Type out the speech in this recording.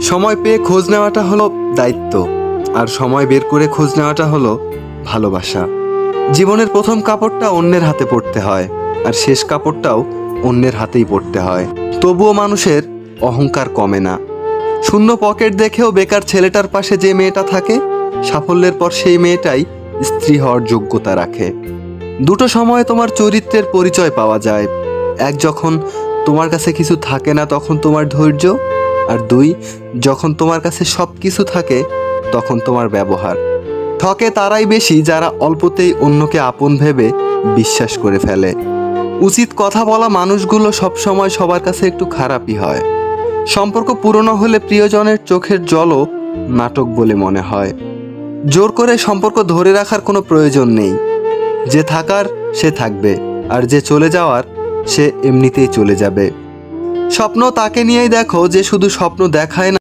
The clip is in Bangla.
সময় পেয়ে খোঁজ নেওয়াটা হলো দায়িত্ব, আর সময় বের করে খোঁজ নেওয়াটা হলো ভালোবাসা। জীবনের প্রথম কাপড়টা অন্যের হাতে পড়তে হয়, আর শেষ কাপড়টাও অন্যের হাতেই পড়তে হয়। তবুও মানুষের অহংকার কমে না। শূন্য পকেট দেখেও বেকার ছেলেটার পাশে যে মেয়েটা থাকে, সাফল্যের পর সেই মেয়েটাই স্ত্রী হওয়ার যোগ্যতা রাখে। দুটো সময়ে তোমার চরিত্রের পরিচয় পাওয়া যায়। এক, যখন তোমার কাছে কিছু থাকে না তখন তোমার ধৈর্য, আর দুই, যখন তোমার কাছে সব কিছু থাকে তখন তোমার ব্যবহার। ঠকে তারাই বেশি যারা অল্পতেই অন্যকে আপন ভেবে বিশ্বাস করে ফেলে। উচিত কথা বলা মানুষগুলো সবসময় সবার কাছে একটু খারাপই হয়। সম্পর্ক পুরনো হলে প্রিয়জনের চোখের জলও নাটক বলে মনে হয়। জোর করে সম্পর্ক ধরে রাখার কোনো প্রয়োজন নেই। যে থাকার সে থাকবে, আর যে চলে যাওয়ার সে এমনিতেই চলে যাবে। স্বপ্ন তাকে নিয়েই দেখো যে শুধু স্বপ্ন দেখায় না,